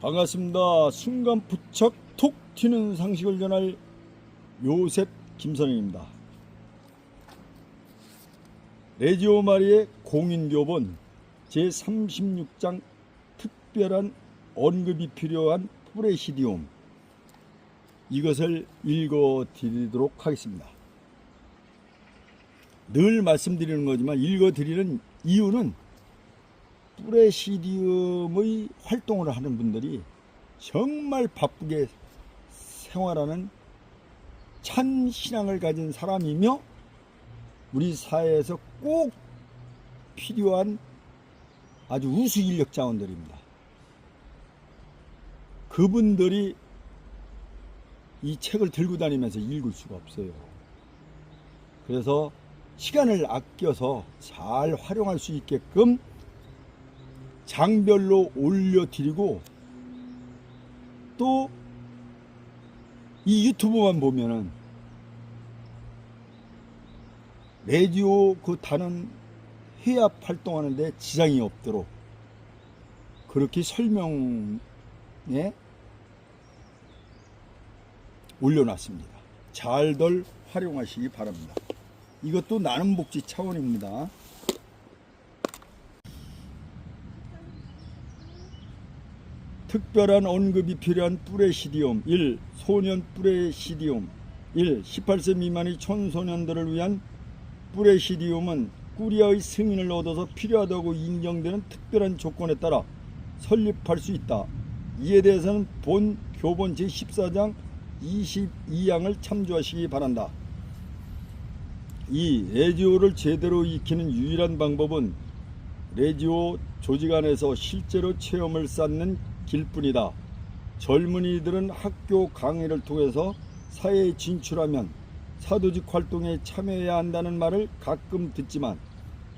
반갑습니다. 순간 부쩍 톡 튀는 상식을 전할 요셉 김선영입니다. 레지오 마리의 공인교본 제36장 특별한 언급이 필요한 프레시디움, 이것을 읽어드리도록 하겠습니다. 늘 말씀드리는 거지만 읽어드리는 이유는 프레시디움의 활동을 하는 분들이 정말 바쁘게 생활하는 참 신앙을 가진 사람이며 우리 사회에서 꼭 필요한 아주 우수 인력 자원들입니다. 그분들이 이 책을 들고 다니면서 읽을 수가 없어요. 그래서 시간을 아껴서 잘 활용할 수 있게끔 장별로 올려드리고, 또 이 유튜브만 보면은 레디오 그 단원 회합 활동하는데 지장이 없도록 그렇게 설명에 올려놨습니다. 잘들 활용하시기 바랍니다. 이것도 나눔 복지 차원입니다. 특별한 언급이 필요한 프레시디움 1. 소년 프레시디움 1. 18세 미만의 청소년들을 위한 프레시디움은 꾸리아의 승인을 얻어서 필요하다고 인정되는 특별한 조건에 따라 설립할 수 있다. 이에 대해서는 본 교본 제14장 22항을 참조하시기 바란다. 2. 레지오를 제대로 익히는 유일한 방법은 레지오 조직 안에서 실제로 체험을 쌓는 길뿐이다. 젊은이들은 학교 강의를 통해서 사회에 진출하면 사도직 활동에 참여해야 한다는 말을 가끔 듣지만,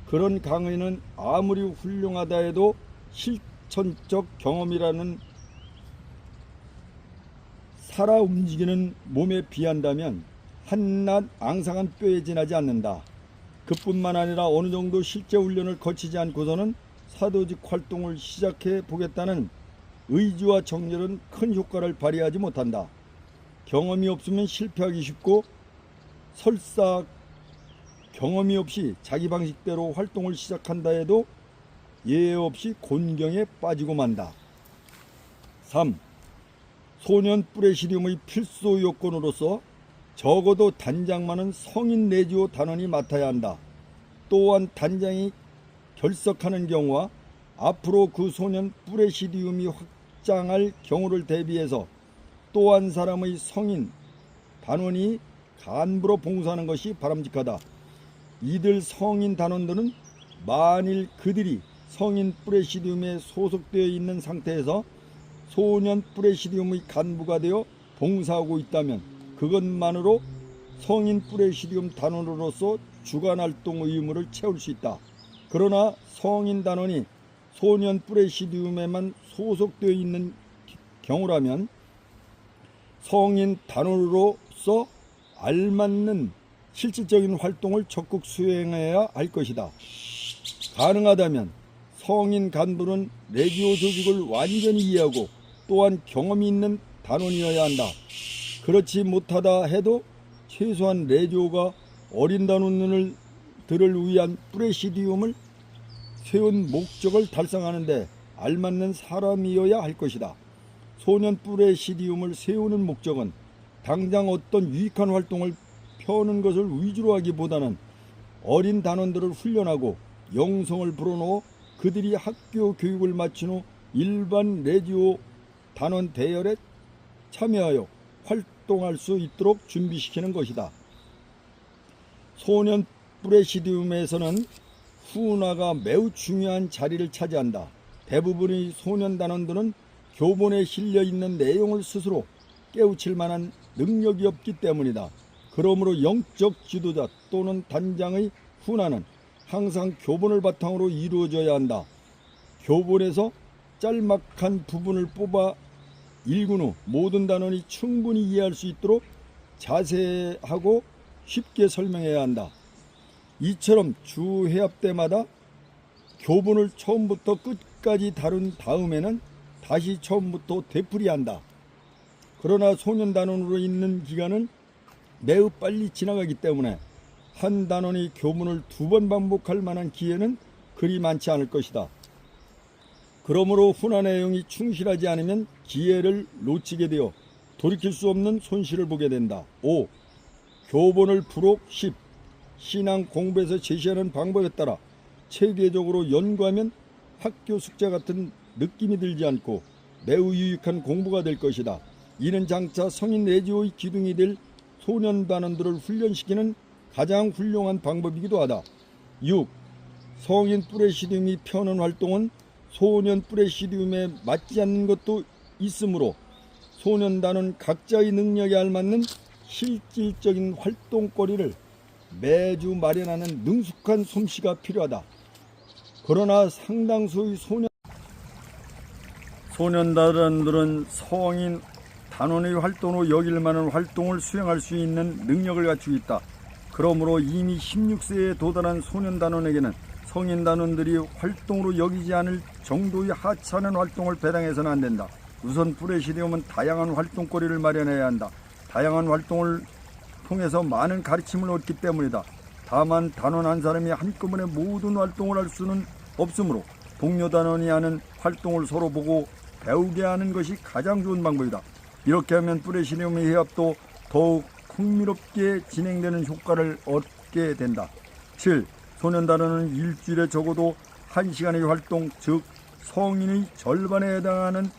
그런 강의는 아무리 훌륭하다 해도 실천적 경험이라는 살아 움직이는 몸에 비한다면 한낱 앙상한 뼈에 지나지 않는다. 그뿐만 아니라 어느 정도 실제 훈련을 거치지 않고서는 사도직 활동을 시작해 보겠다는 의지와 정열은 큰 효과를 발휘하지 못한다. 경험이 없으면 실패하기 쉽고, 설사 경험이 없이 자기 방식대로 활동을 시작한다 해도 예외 없이 곤경에 빠지고 만다. 3. 소년 프레시디움의 필수 요건으로서 적어도 단장만은 성인 레지오 단원이 맡아야 한다. 또한 단장이 결석하는 경우와 앞으로 그 소년 프레시디움이 확장할 경우를 대비해서 또 한 사람의 성인 단원이 간부로 봉사하는 것이 바람직하다. 이들 성인 단원들은 만일 그들이 성인 프레시디움에 소속되어 있는 상태에서 소년 프레시디움의 간부가 되어 봉사하고 있다면 그것만으로 성인 프레시디움 단원으로서 주간활동 의무를 채울 수 있다. 그러나 성인 단원이 소년 프레시디움에만 소속되어 있는 경우라면 성인 단원으로서 알맞는 실질적인 활동을 적극 수행해야 할 것이다. 가능하다면 성인 간부는 레지오 조직을 완전히 이해하고 또한 경험이 있는 단원이어야 한다. 그렇지 못하다 해도 최소한 레지오가 어린 단원들을 위한 프레시디움을 세운 목적을 달성하는 데 알맞는 사람이어야 할 것이다. 소년 프레시디움을 세우는 목적은 당장 어떤 유익한 활동을 펴는 것을 위주로 하기보다는 어린 단원들을 훈련하고 영성을 불어넣어 그들이 학교 교육을 마친 후 일반 레지오 단원 대열에 참여하여 활동할 수 있도록 준비시키는 것이다. 소년 프레시디움에서는 훈화가 매우 중요한 자리를 차지한다. 대부분의 소년 단원들은 교본에 실려 있는 내용을 스스로 깨우칠 만한 능력이 없기 때문이다. 그러므로 영적 지도자 또는 단장의 훈화는 항상 교본을 바탕으로 이루어져야 한다. 교본에서 짤막한 부분을 뽑아 읽은 후 모든 단원이 충분히 이해할 수 있도록 자세하고 쉽게 설명해야 한다. 이처럼 주 회합 때마다 교본을 처음부터 끝까지 다룬 다음에는 다시 처음부터 되풀이한다. 그러나 소년단원으로 있는 기간은 매우 빨리 지나가기 때문에 한 단원이 교문을 2번 반복할 만한 기회는 그리 많지 않을 것이다. 그러므로 훈화 내용이 충실하지 않으면 기회를 놓치게 되어 돌이킬 수 없는 손실을 보게 된다. 5. 교본을 부록 10. 신앙 공부에서 제시하는 방법에 따라 체계적으로 연구하면 학교 숙제 같은 느낌이 들지 않고 매우 유익한 공부가 될 것이다. 이는 장차 성인 레지오의 기둥이 될 소년단원들을 훈련시키는 가장 훌륭한 방법이기도 하다. 6. 성인 프레시디움이 펴는 활동은 소년 프레시디움에 맞지 않는 것도 있으므로 소년단은 각자의 능력에 알맞는 실질적인 활동거리를 매주 마련하는 능숙한 솜씨가 필요하다. 그러나 상당수의 소년단원들은 성인 단원의 활동으로 여길 만한 활동을 수행할 수 있는 능력을 갖추고 있다. 그러므로 이미 16세에 도달한 소년단원에게는 성인단원들이 활동으로 여기지 않을 정도의 하찮은 활동을 배당해서는 안 된다. 우선 프레시디움은 다양한 활동거리를 마련해야 한다. 다양한 활동을 통해서 많은 가르침을 얻기 때문이다. 다만 단원 한 사람이 한꺼번에 모든 활동을 할 수는 없으므로 동료 단원이 하는 활동을 서로 보고 배우게 하는 것이 가장 좋은 방법이다. 이렇게 하면 프레시디움의 해합도 더욱 흥미롭게 진행되는 효과를 얻게 된다. 7. 소년단원은 일주일에 적어도 1시간의 활동, 즉 성인의 절반에 해당하는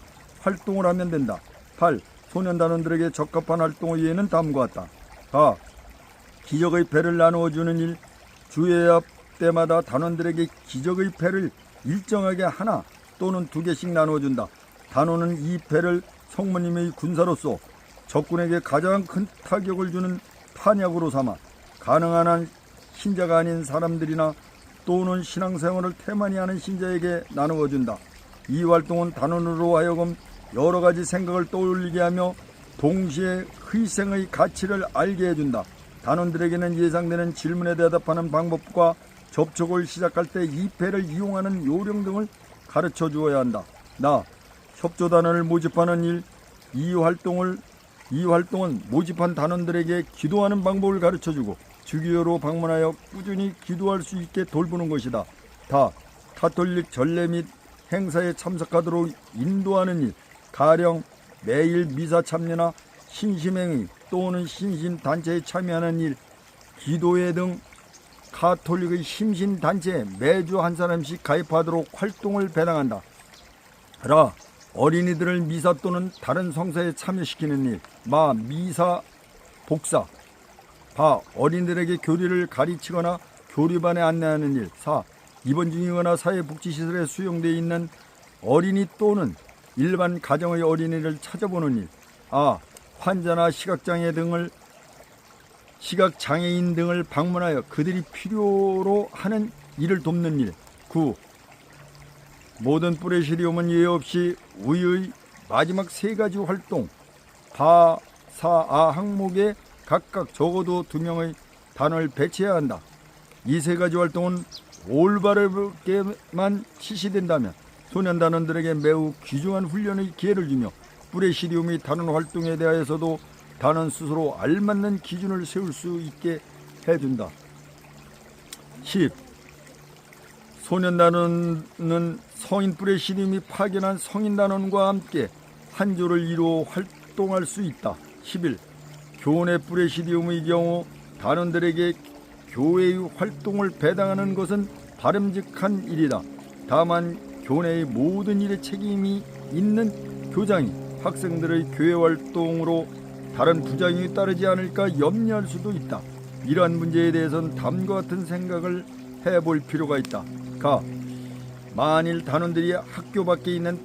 활동을 하면 된다. 8. 소년단원들에게 적합한 활동 외에는 다음과 같다. 가. 기적의 배를 나누어주는 일. 주회합 때마다 단원들에게 기적의 배를 일정하게 하나 또는 2개씩 나누어준다. 단원은 이 배를 성모님의 군사로서 적군에게 가장 큰 타격을 주는 탄약으로 삼아 가능한 한 신자가 아닌 사람들이나 또는 신앙생활을 태만히 하는 신자에게 나누어준다. 이 활동은 단원으로 하여금 여러 가지 생각을 떠올리게 하며 동시에 희생의 가치를 알게 해준다. 단원들에게는 예상되는 질문에 대답하는 방법과 접촉을 시작할 때 이 배를 이용하는 요령 등을 가르쳐 주어야 한다. 나. 협조단원을 모집하는 일. 이 활동은 모집한 단원들에게 기도하는 방법을 가르쳐주고 주기도로 방문하여 꾸준히 기도할 수 있게 돌보는 것이다. 다. 가톨릭 전례 및 행사에 참석하도록 인도하는 일. 가령 매일 미사 참여나 신심행위 또는 신심단체에 참여하는 일, 기도회 등 가톨릭의 심신단체에 매주 한 사람씩 가입하도록 활동을 배당한다. 라. 어린이들을 미사 또는 다른 성사에 참여시키는 일. 마. 미사 복사. 바. 어린이들에게 교리를 가르치거나 교리반에 안내하는 일. 4. 입원 중이거나 사회복지시설에 수용되어 있는 어린이 또는 일반 가정의 어린이를 찾아보는 일. 아. 환자나 시각장애인 등을 방문하여 그들이 필요로 하는 일을 돕는 일. 9. 모든 프레시디움은 예외 없이 우리의 마지막 3가지 활동 바, 사, 아 항목에 각각 적어도 2명의 단원을 배치해야 한다. 이 3가지 활동은 올바르게만 실시된다면 소년단원들에게 매우 귀중한 훈련의 기회를 주며 프레시디움의 단원 활동에 대하여서도 단원 스스로 알맞는 기준을 세울 수 있게 해준다. 10. 소년단원은 성인 프레시디움이 파견한 성인단원과 함께 한 조를 이루어 활동할 수 있다. 11. 교내 프레시디움의 경우 단원들에게 교회의 활동을 배당하는 것은 바람직한 일이다. 다만 교내의 모든 일에 책임이 있는 교장이 학생들의 교회 활동으로 다른 부작용이 따르지 않을까 염려할 수도 있다. 이러한 문제에 대해서는 다음과 같은 생각을 해볼 필요가 있다. 가. 만일 단원들이 학교 밖에 있는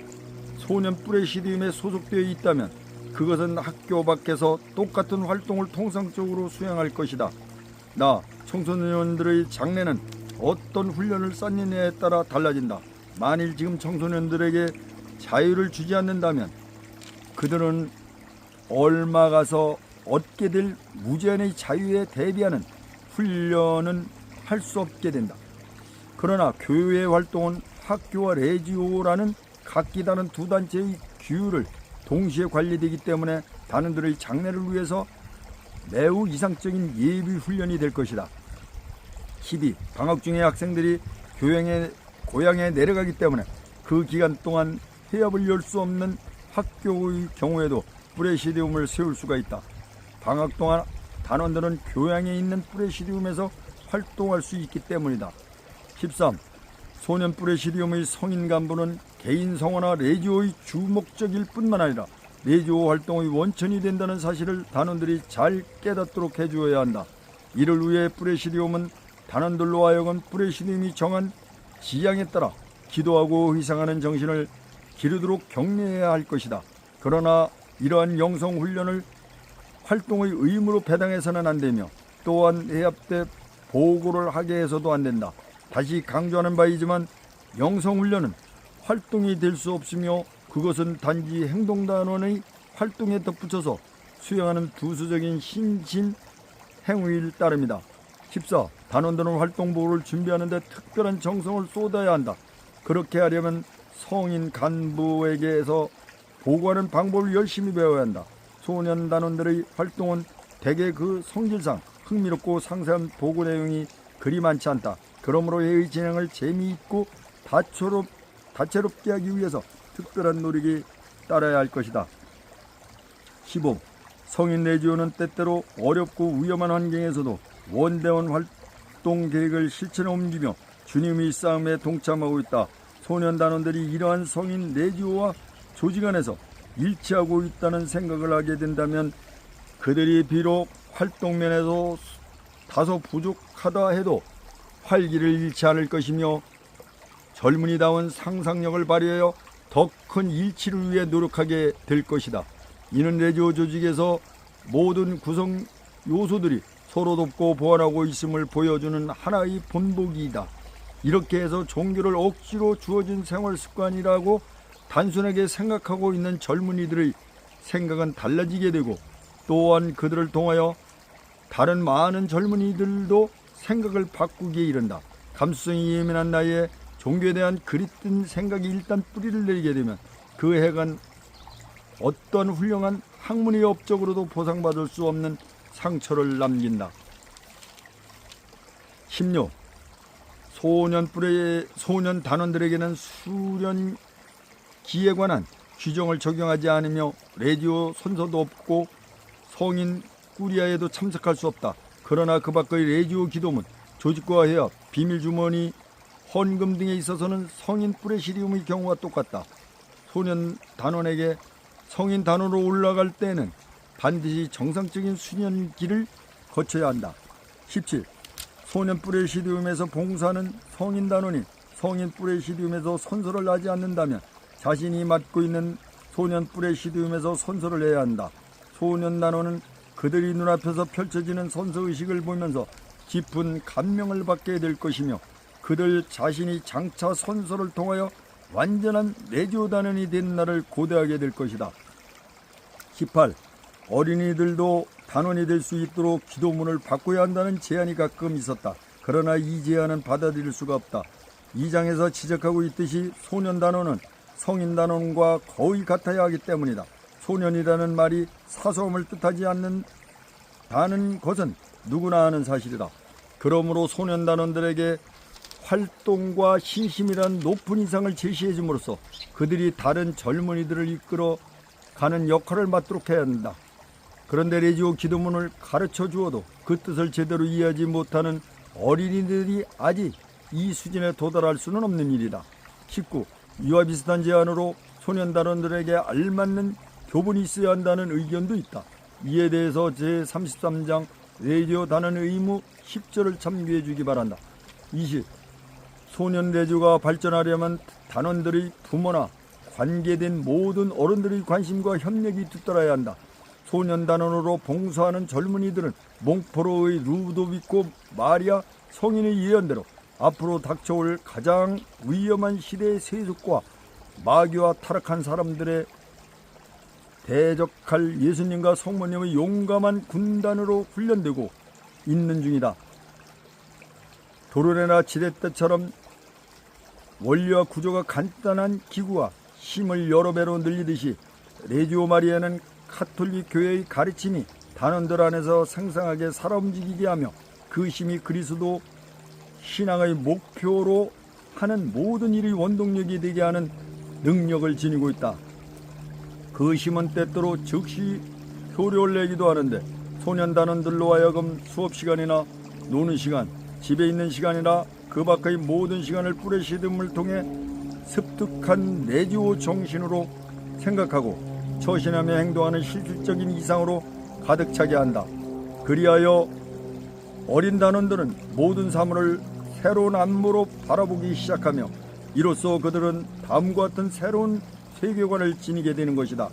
소년 프레시디움에 소속되어 있다면 그것은 학교 밖에서 똑같은 활동을 통상적으로 수행할 것이다. 나. 청소년들의 장래는 어떤 훈련을 쌓느냐에 따라 달라진다. 만일 지금 청소년들에게 자유를 주지 않는다면 그들은 얼마 가서 얻게 될 무제한의 자유에 대비하는 훈련은 할 수 없게 된다. 그러나 교회 활동은 학교와 레지오라는 각기 다른 두 단체의 규율을 동시에 관리되기 때문에 단원들의 장래를 위해서 매우 이상적인 예비 훈련이 될 것이다. 12. 방학 중에 학생들이 고향에 내려가기 때문에 그 기간 동안 해협을 열 수 없는 학교의 경우에도 프레시디움을 세울 수가 있다. 방학 동안 단원들은 교양에 있는 프레시디움에서 활동할 수 있기 때문이다. 13. 소년 프레시디움의 성인 간부는 개인 성화나 레지오의 주목적일 뿐만 아니라 레지오 활동의 원천이 된다는 사실을 단원들이 잘 깨닫도록 해주어야 한다. 이를 위해 프레시디움은 단원들로 하여금 프레시디움이 정한 지향에 따라 기도하고 희생하는 정신을 기르도록 격려해야 할 것이다. 그러나 이러한 영성훈련을 활동의 의무로 배당해서는 안 되며 또한 해협 때 보고를 하게 해서도 안 된다. 다시 강조하는 바이지만 영성훈련은 활동이 될 수 없으며 그것은 단지 행동단원의 활동에 덧붙여서 수행하는 부수적인 신신 행위일 따름이다. 14. 단원들은 활동보고를 준비하는데 특별한 정성을 쏟아야 한다. 그렇게 하려면 성인 간부에게서 보고하는 방법을 열심히 배워야 한다. 소년 단원들의 활동은 대개 그 성질상 흥미롭고 상세한 보고 내용이 그리 많지 않다. 그러므로 회의 진행을 재미있고 다채롭게 하기 위해서 특별한 노력이 따라야 할 것이다. 15. 성인 레지오는 때때로 어렵고 위험한 환경에서도 원대원 활동 계획을 실천에 옮기며 주님의 싸움에 동참하고 있다. 소년 단원들이 이러한 성인 레지오와 조직 안에서 일치하고 있다는 생각을 하게 된다면 그들이 비록 활동면에서 다소 부족하다 해도 활기를 잃지 않을 것이며 젊은이다운 상상력을 발휘하여 더 큰 일치를 위해 노력하게 될 것이다. 이는 레지오 조직에서 모든 구성 요소들이 서로 돕고 보완하고 있음을 보여주는 하나의 본보기이다. 이렇게 해서 종교를 억지로 주어진 생활 습관이라고 단순하게 생각하고 있는 젊은이들의 생각은 달라지게 되고 또한 그들을 통하여 다른 많은 젊은이들도 생각을 바꾸기에 이른다. 감수성이 예민한 나이에 종교에 대한 그릿된 생각이 일단 뿌리를 내리게 되면 그 해간 어떤 훌륭한 학문의 업적으로도 보상받을 수 없는 상처를 남긴다. 16. 소년 단원들에게는 수련기에 관한 규정을 적용하지 않으며 레지오 선서도 없고 성인 꾸리아에도 참석할 수 없다. 그러나 그 밖의 레지오 기도문, 조직과 해협, 비밀주머니, 헌금 등에 있어서는 성인 프레시디움의 경우와 똑같다. 소년 단원에게 성인 단원으로 올라갈 때는 반드시 정상적인 수련기를 거쳐야 한다. 17. 소년 프레시디움에서 봉사하는 성인 단원이 성인 프레시디움에서 선서를 하지 않는다면 자신이 맡고 있는 소년 프레시디움에서 선서를 해야 한다. 소년 단원은 그들이 눈앞에서 펼쳐지는 선서의식을 보면서 깊은 감명을 받게 될 것이며 그들 자신이 장차 선서를 통하여 완전한 레지오 단원이 된 날을 고대하게 될 것이다. 18. 어린이들도 단원이 될 수 있도록 기도문을 바꿔야 한다는 제안이 가끔 있었다. 그러나 이 제안은 받아들일 수가 없다. 이 장에서 지적하고 있듯이 소년 단원은 성인 단원과 거의 같아야 하기 때문이다. 소년이라는 말이 사소함을 뜻하지 않는다는 것은 누구나 아는 사실이다. 그러므로 소년 단원들에게 활동과 신심이란 높은 이상을 제시해 줌으로써 그들이 다른 젊은이들을 이끌어 가는 역할을 맡도록 해야 한다. 그런데 레지오 기도문을 가르쳐 주어도 그 뜻을 제대로 이해하지 못하는 어린이들이 아직 이 수준에 도달할 수는 없는 일이다. 19. 이와 비슷한 제안으로 소년 단원들에게 알맞는 교본이 있어야 한다는 의견도 있다. 이에 대해서 제33장 레지오 단원 의무 10조를 참고해 주기 바란다. 20. 소년 레지오가 발전하려면 단원들의 부모나 관계된 모든 어른들의 관심과 협력이 뒤따라야 한다. 소년 단원으로 봉사하는 젊은이들은 몽포로의 루도비코 마리아 성인의 예언대로 앞으로 닥쳐올 가장 위험한 시대의 세속과 마귀와 타락한 사람들의 대적할 예수님과 성모님의 용감한 군단으로 훈련되고 있는 중이다. 도르네나 지렛대처럼 원리와 구조가 간단한 기구와 힘을 여러 배로 늘리듯이 레지오 마리아는 카톨릭 교회의 가르침이 단원들 안에서 생생하게 살아 움직이게 하며 그 힘이 그리스도 신앙의 목표로 하는 모든 일의 원동력이 되게 하는 능력을 지니고 있다. 그 힘은 때때로 즉시 효력을 내기도 하는데 소년단원들로 하여금 수업시간이나 노는 시간, 집에 있는 시간이나 그 밖의 모든 시간을 뿌레시듬을 통해 습득한 레지오 정신으로 생각하고 처신하며 행동하는 실질적인 이상으로 가득 차게 한다. 그리하여 어린 단원들은 모든 사물을 새로운 안목으로 바라보기 시작하며 이로써 그들은 다음과 같은 새로운 세계관을 지니게 되는 것이다.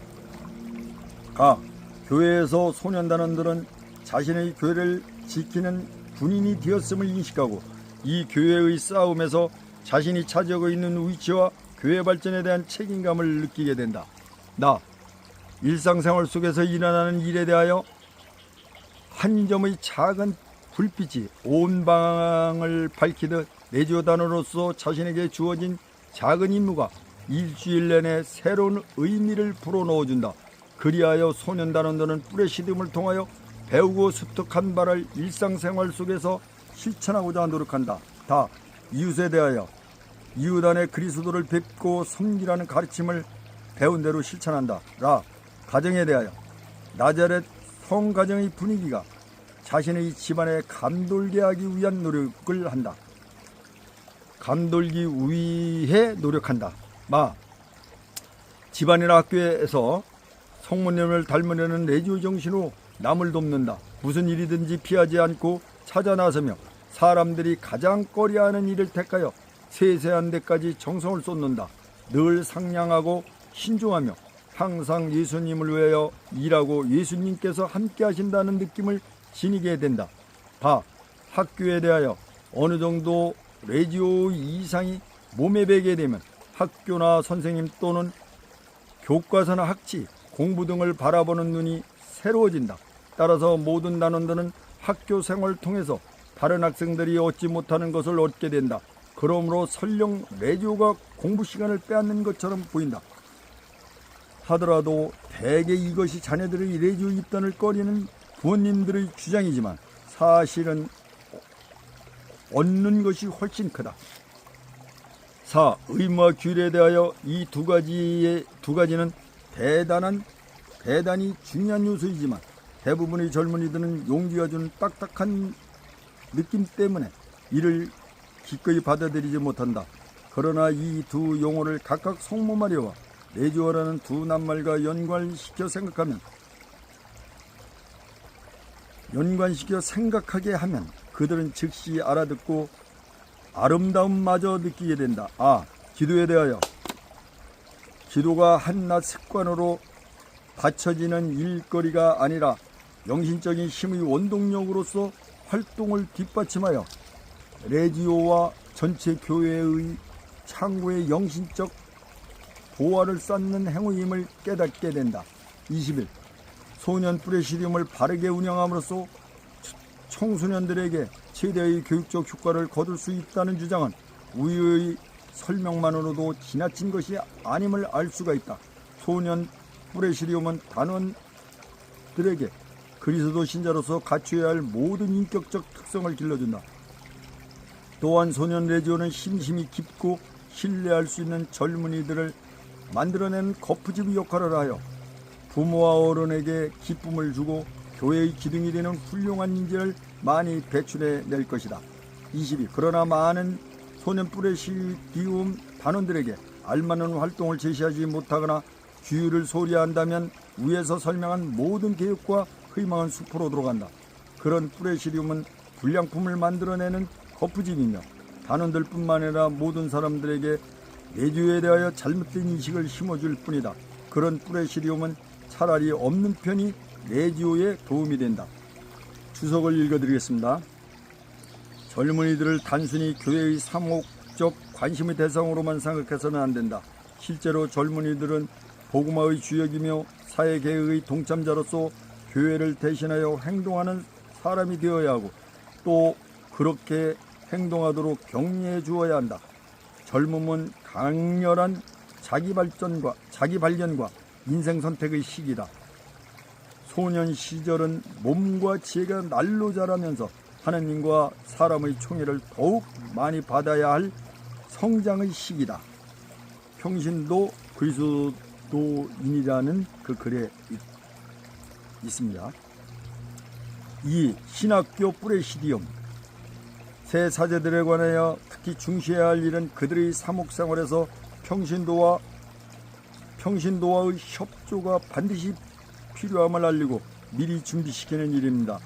교회에서 소년단원들은 자신의 교회를 지키는 군인이 되었음을 인식하고 이 교회의 싸움에서 자신이 차지하고 있는 위치와 교회 발전에 대한 책임감을 느끼게 된다. 일상생활 속에서 일어나는 일에 대하여 한 점의 작은 불빛이 온 방을 밝히듯 레지오 단원으로서 자신에게 주어진 작은 임무가 일주일 내내 새로운 의미를 불어넣어준다. 그리하여 소년단원들은 뿌레시듬을 통하여 배우고 습득한 바를 일상생활 속에서 실천하고자 노력한다. 이웃에 대하여 이웃 안에 그리스도를 뵙고 섬기라는 가르침을 배운 대로 실천한다. 가정에 대하여 나자렛 성가정의 분위기가 자신의 집안에 감돌게 하기 위한 노력을 한다. 감돌기 위해 노력한다. 집안이나 학교에서 성모님을 닮으려는 레지오 정신으로 남을 돕는다. 무슨 일이든지 피하지 않고 찾아 나서며 사람들이 가장 꺼려하는 일을 택하여 세세한 데까지 정성을 쏟는다. 늘 상냥하고 신중하며 항상 예수님을 위하여 일하고 예수님께서 함께 하신다는 느낌을 지니게 된다. 학교에 대하여 어느 정도 레지오 이상이 몸에 배게 되면 학교나 선생님 또는 교과서나 학치, 공부 등을 바라보는 눈이 새로워진다. 따라서 모든 단원들은 학교 생활을 통해서 다른 학생들이 얻지 못하는 것을 얻게 된다. 그러므로 설령 레지오가 공부 시간을 빼앗는 것처럼 보인다 하더라도 대개 이것이 자녀들의 레지오 입단을 꺼리는 부모님들의 주장이지만 사실은 얻는 것이 훨씬 크다. 의무와 규례에 대하여 이 두 가지는 대단히 중요한 요소이지만 대부분의 젊은이들은 용기가 주는 딱딱한 느낌 때문에 이를 기꺼이 받아들이지 못한다. 그러나 이 두 용어를 각각 성모 마리아와 레지오라는 두 낱말과 연관시켜 생각하게 하면 그들은 즉시 알아듣고 아름다움마저 느끼게 된다. 기도에 대하여 기도가 한낱 습관으로 받쳐지는 일거리가 아니라 영신적인 힘의 원동력으로서 활동을 뒷받침하여 레지오와 전체 교회의 창고의 영신적 보화를 쌓는 행위임을 깨닫게 된다. 20일 소년 프레시디움을 바르게 운영함으로써 청소년들에게 최대의 교육적 효과를 거둘 수 있다는 주장은 우리의 설명만으로도 지나친 것이 아님을 알 수가 있다. 소년 프레시디움은 단원들에게 그리스도 신자로서 갖춰야 할 모든 인격적 특성을 길러준다. 또한 소년 레지오는 심심이 깊고 신뢰할 수 있는 젊은이들을 만들어내는 거푸집 역할을 하여 부모와 어른에게 기쁨을 주고 교회의 기둥이 되는 훌륭한 인재를 많이 배출해낼 것이다. 22. 그러나 많은 소년 프레시디움 단원들에게 알맞는 활동을 제시하지 못하거나 규율을 소리한다면 위에서 설명한 모든 계획과 희망은 숲으로 들어간다. 그런 프레시디움은 불량품을 만들어내는 거푸집이며 단원들뿐만 아니라 모든 사람들에게 레지오에 대하여 잘못된 인식을 심어줄 뿐이다. 그런 프레시디움은 차라리 없는 편이 레지오에 도움이 된다. 주석을 읽어드리겠습니다. 젊은이들을 단순히 교회의 사목적 관심의 대상으로만 생각해서는 안 된다. 실제로 젊은이들은 복음화의 주역이며 사회개혁의 동참자로서 교회를 대신하여 행동하는 사람이 되어야 하고 또 그렇게 행동하도록 격려해 주어야 한다. 젊음은 강렬한 자기 발견과 인생 선택의 시기다. 소년 시절은 몸과 지혜가 날로 자라면서 하느님과 사람의 총애를 더욱 많이 받아야 할 성장의 시기다. 평신도 그리스도인이라는 그 글에 있습니다. 2. 신학교 프레시디움. 새 사제들에 관하여 특히 중시해야 할 일은 그들의 사목생활에서 평신도와의 협조가 반드시 필요함을 알리고 미리 준비시키는 일입니다.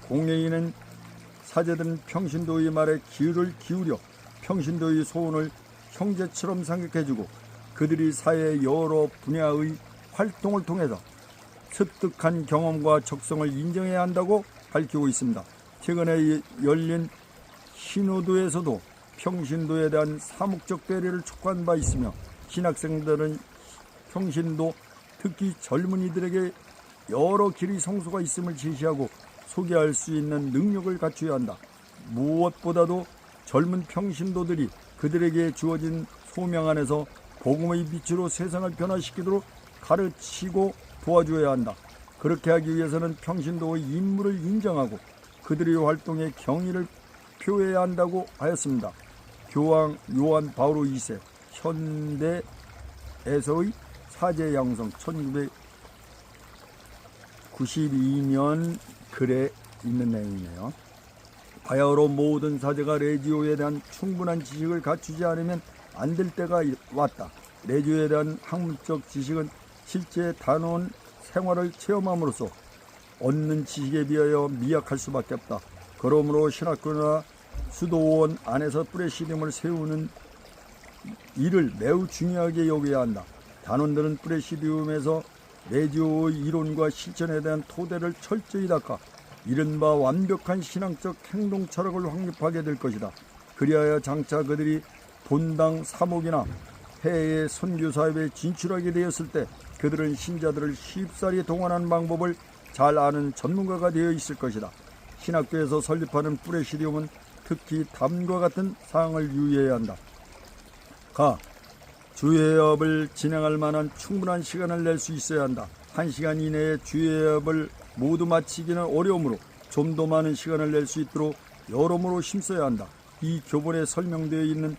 공예인은 사제들은 평신도의 말에 귀를 기울여 평신도의 소원을 형제처럼 생각해주고 그들이 사회의 여러 분야의 활동을 통해서 습득한 경험과 적성을 인정해야 한다고 밝히고 있습니다. 최근에 열린 신호도에서도 평신도에 대한 사목적 배려를 촉구한 바 있으며 신학생들은 평신도, 특히 젊은이들에게 여러 길의 성소가 있음을 제시하고 소개할 수 있는 능력을 갖춰야 한다. 무엇보다도 젊은 평신도들이 그들에게 주어진 소명 안에서 복음의 빛으로 세상을 변화시키도록 가르치고 도와줘야 한다. 그렇게 하기 위해서는 평신도의 임무를 인정하고 그들의 활동에 경의를 표해야 한다고 하였습니다. 교황 요한 바오로 2세 현대에서의 사제 양성 1992년 글에 있는 내용이네요. 바야흐로 모든 사제가 레지오에 대한 충분한 지식을 갖추지 않으면 안 될 때가 왔다. 레지오에 대한 학문적 지식은 실제 단원 생활을 체험함으로써 얻는 지식에 비하여 미약할 수밖에 없다. 그러므로 신학교나 수도원 안에서 프레시디움을 세우는 일을 매우 중요하게 여겨야 한다. 단원들은 프레시디움에서 레지오의 이론과 실천에 대한 토대를 철저히 닦아 이른바 완벽한 신앙적 행동 철학을 확립하게 될 것이다. 그리하여 장차 그들이 본당 사목이나 해외 선교 사업에 진출하게 되었을 때 그들은 신자들을 쉽사리 동원하는 방법을 잘 아는 전문가가 되어 있을 것이다. 신학교에서 설립하는 프레시디움은 특히 다음과 같은 사항을 유의해야 한다. 주회업을 진행할 만한 충분한 시간을 낼 수 있어야 한다. 1시간 이내에 주회업을 모두 마치기는 어려우므로 좀 더 많은 시간을 낼 수 있도록 여러모로 힘써야 한다. 이 교본에 설명되어 있는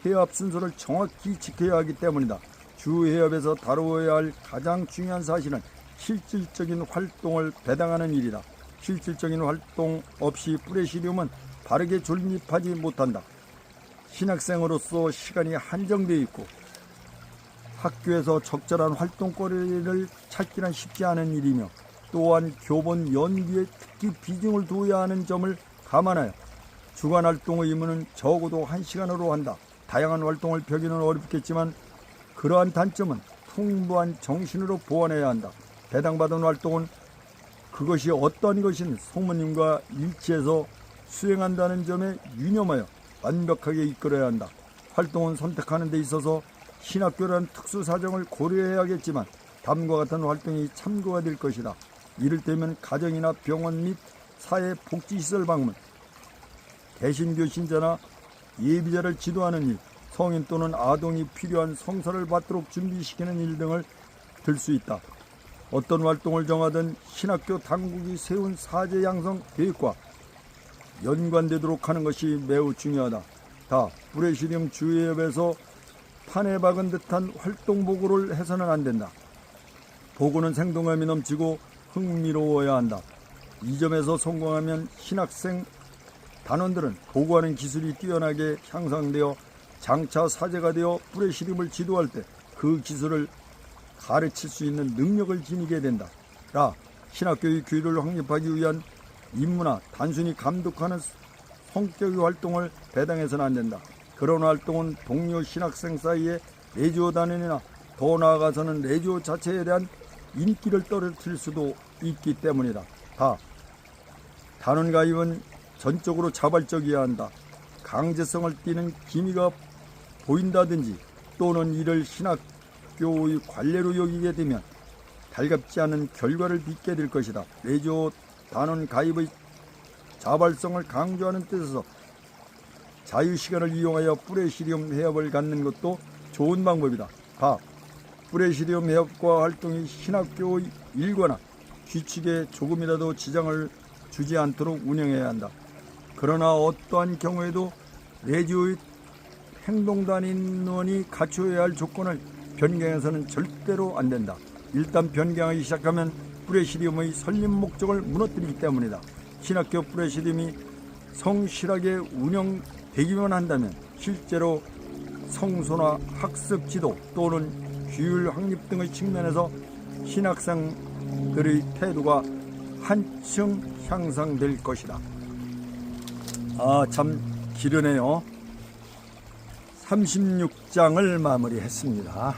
회합 순서를 정확히 지켜야 하기 때문이다. 주회업에서 다루어야 할 가장 중요한 사실은 실질적인 활동을 배당하는 일이다. 실질적인 활동 없이 프레시디움은 바르게 존립하지 못한다. 신학생으로서 시간이 한정되어 있고 학교에서 적절한 활동거리를 찾기는 쉽지 않은 일이며 또한 교본 연기에 특히 비중을 둬야 하는 점을 감안하여 주간 활동의 의무는 적어도 1시간으로 한다. 다양한 활동을 펴기는 어렵겠지만 그러한 단점은 풍부한 정신으로 보완해야 한다. 배당받은 활동은 그것이 어떠한 것인 성모님과 일치해서 수행한다는 점에 유념하여 완벽하게 이끌어야 한다. 활동은 선택하는 데 있어서 신학교라는 특수 사정을 고려해야겠지만 다음과 같은 활동이 참고가 될 것이다. 이를테면 가정이나 병원 및 사회복지시설 방문, 개신교 신자나 예비자를 지도하는 일, 성인 또는 아동이 필요한 성서를 받도록 준비시키는 일 등을 들 수 있다. 어떤 활동을 정하든 신학교 당국이 세운 사제 양성 계획과 연관되도록 하는 것이 매우 중요하다. 프레시디움 주회업에서 판에 박은 듯한 활동 보고를 해서는 안 된다. 보고는 생동감이 넘치고 흥미로워야 한다. 이 점에서 성공하면 신학생 단원들은 보고하는 기술이 뛰어나게 향상되어 장차 사제가 되어 프레시디움을 지도할 때 그 기술을 가르칠 수 있는 능력을 지니게 된다. 신학교의 교육을 확립하기 위한 임무나 단순히 감독하는 성격의 활동을 배당해서는 안 된다. 그런 활동은 동료 신학생 사이에 레지오 단원이나 더 나아가서는 레지오 자체에 대한 인기를 떨어뜨릴 수도 있기 때문이다. 단원 가입은 전적으로 자발적이어야 한다. 강제성을 띠는 기미가 보인다든지 또는 이를 신학교의 관례로 여기게 되면 달갑지 않은 결과를 빚게 될 것이다. 레지오 단원 가입의 자발성을 강조하는 뜻에서 자유시간을 이용하여 프레시디움 회합을 갖는 것도 좋은 방법이다. 가. 프레시디움 해협과 활동이 신학교의 일과나 규칙에 조금이라도 지장을 주지 않도록 운영해야 한다. 그러나 어떠한 경우에도 레지오의 행동단 인원이 갖춰야 할 조건을 변경해서는 절대로 안 된다. 일단 변경하기 시작하면 프레시디움의 설립 목적을 무너뜨리기 때문이다. 신학교 프레시디움이 성실하게 운영되기만 한다면 실제로 성소나 학습 지도 또는 규율 확립 등의 측면에서 신학생들의 태도가 한층 향상될 것이다. 참 기르네요. 36장을 마무리했습니다.